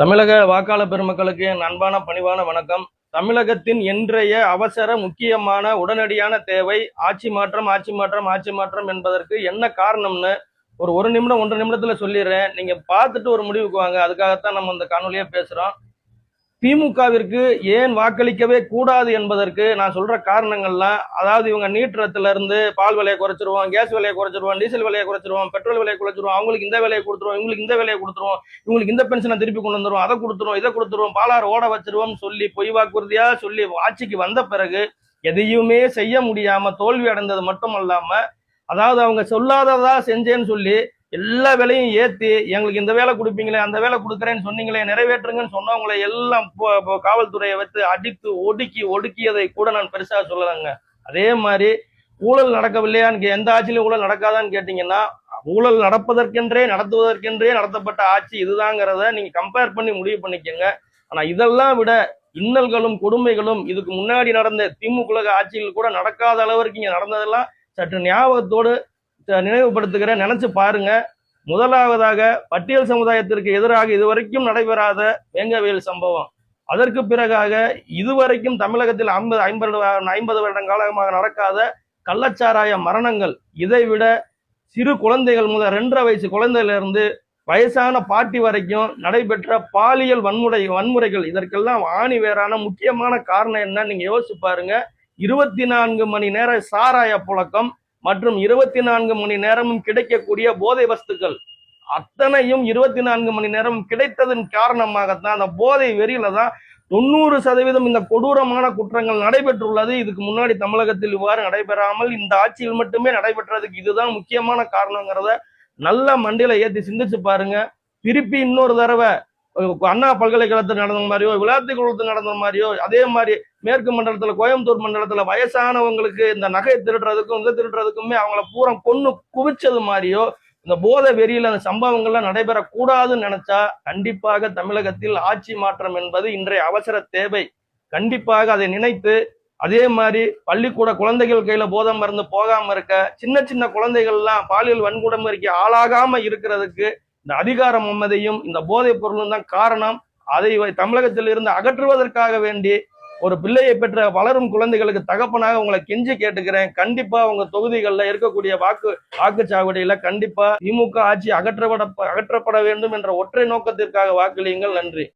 தமிழக வாக்காளர் பெருமக்களுக்கு என் அன்பான பணிவான வணக்கம். தமிழகத்தின் இன்றைய அவசர முக்கியமான உடனடியான தேவை ஆட்சி மாற்றம், ஆட்சி மாற்றம், ஆட்சி மாற்றம் என்பதற்கு என்ன காரணம்னு ஒரு நிமிடம் 1.5 நிமிடத்துல சொல்லிடுறேன். நீங்க பார்த்துட்டு ஒரு முடிவுக்கு வாங்க. அதுக்காகத்தான் நம்ம இந்த காணொலியா பேசுறோம். திமுகவிற்கு ஏன் வாக்களிக்கவே கூடாது என்பதற்கு நான் சொல்ற காரணங்கள்லாம், அதாவது இவங்க நீட்டுறதுல இருந்து பால் விலையை குறைச்சிருவோம், கேஸ் விலையை குறைச்சிருவோம், டீசல் விலையை குறைச்சிருவோம், பெட்ரோல் விலையை குறைச்சிருவோம், அவங்களுக்கு இந்த விலையை கொடுத்துருவோம், இவங்களுக்கு இந்த விலையை கொடுத்துருவோம், இவங்களுக்கு இந்த பென்ஷனை திருப்பி கொண்டு வந்துருவோம், அதை கொடுத்துருவோம், இதை கொடுத்துருவோம், பாலாறு ஓட வச்சிருவோம் சொல்லி பொய் வாக்குறுதியா சொல்லி ஆட்சிக்கு வந்த பிறகு எதையுமே செய்ய முடியாம தோல்வி அடைந்தது மட்டும் அல்லாம, அதாவது அவங்க சொல்லாததா செஞ்சேன்னு சொல்லி எல்லா வேலையும் ஏத்தி எங்களுக்கு இந்த வேலை கொடுப்பீங்களே அந்த வேலை கொடுக்குறேன்னு சொன்னீங்களே நிறைவேற்றுங்கன்னு சொன்னவங்களை எல்லாம் காவல்துறையை வைத்து அடித்து ஒடுக்கியதை கூட நான் பெருசா சொல்லலைங்க. அதே மாதிரி ஊழல் நடக்கவில்லையான்னு எந்த ஆட்சியிலும் ஊழல் நடக்காதான்னு கேட்டீங்கன்னா, ஊழல் நடப்பதற்கென்றே நடத்துவதற்கென்றே நடத்தப்பட்ட ஆட்சி இதுதாங்கிறத நீங்க கம்பேர் பண்ணி முடிவு பண்ணிக்கோங்க. ஆனா இதெல்லாம் விட இன்னல்களும் கொடுமைகளும் இதுக்கு முன்னாடி நடந்த திமுக ஆட்சியில் கூட நடக்காத அளவிற்கு இங்க நடந்ததெல்லாம் சற்று ஞாபகத்தோடு நினைவுபடுத்துகிறேன். நினைச்சு பாருங்க. முதலாவதாக பட்டியல் சமுதாயத்திற்கு எதிராக இதுவரைக்கும் நடைபெறாத வேங்கவேல் சம்பவம். அதற்கு பிறகாக இதுவரைக்கும் தமிழகத்தில் 50 வருட காலமாக நடக்காத கள்ளச்சாராய மரணங்கள். இதை விட சிறு குழந்தைகள் முதல் 2.5 வயசு குழந்தையிலிருந்து வயசான பாட்டி வரைக்கும் நடைபெற்ற பாலியல் வன்முறைகள். இதற்கெல்லாம் ஆணி வேறான முக்கியமான காரணம் என்ன நீங்க யோசிச்சு பாருங்க. 24 மணி நேர சாராய புழக்கம் மற்றும் 24 மணி நேரமும் கிடைக்கக்கூடிய போதை வஸ்துக்கள் அத்தனையும் 24 மணி நேரம் கிடைத்ததன் காரணமாகத்தான் அந்த போதை வெறியில தான் 90% இந்த கொடூரமான குற்றங்கள் நடைபெற்றுள்ளது. இதுக்கு முன்னாடி தமிழகத்தில் இவ்வாறு நடைபெறாமல் இந்த ஆட்சியில் மட்டுமே நடைபெற்றதுக்கு இதுதான் முக்கியமான காரணங்கிறத நல்ல மண்டியில ஏத்தி சிந்திச்சு பாருங்க. திருப்பி இன்னொரு தடவை அண்ணா பல்கலைக்கழகத்தில் நடந்த மாதிரியோ, விளையாட்டு குளத்தில் நடந்த மாதிரியோ, அதே மாதிரி மேற்கு மண்டலத்துல கோயம்புத்தூர் மண்டலத்துல வயசானவங்களுக்கு இந்த நகை திருடுறதுக்கும் இந்த திருடுறதுக்குமே அவங்கள பூரா கொன்னு குவிச்சது மாதிரியோ இந்த போதை வெறியில அந்த சம்பவங்கள்லாம் நடைபெறக்கூடாதுன்னு நினைச்சா கண்டிப்பாக தமிழகத்தில் ஆட்சி மாற்றம் என்பது இன்றைய அவசர தேவை. கண்டிப்பாக அதை நினைத்து, அதே மாதிரி பள்ளிக்கூட குழந்தைகள் கையில போதை மருந்து போகாம இருக்க, சின்ன சின்ன குழந்தைகள்லாம் பாலியல் வன்கொடுமைக்கு ஆளாகாம இருக்கிறதுக்கு இந்த அதிகாரம் உண்மதையும் இந்த போதைப் பொருளும் தான் காரணம். அதை தமிழகத்தில் இருந்து அகற்றுவதற்காக வேண்டி ஒரு பிள்ளையை பெற்ற வளரும் குழந்தைகளுக்கு தகப்பனாக உங்களை கெஞ்சி கேட்டுக்கிறேன். கண்டிப்பா உங்க தொகுதிகளில் இருக்கக்கூடிய வாக்குச்சாவடியில கண்டிப்பா திமுக ஆட்சி அகற்றப்பட வேண்டும் என்ற ஒற்றை நோக்கத்திற்காக வாக்களியுங்கள். நன்றி.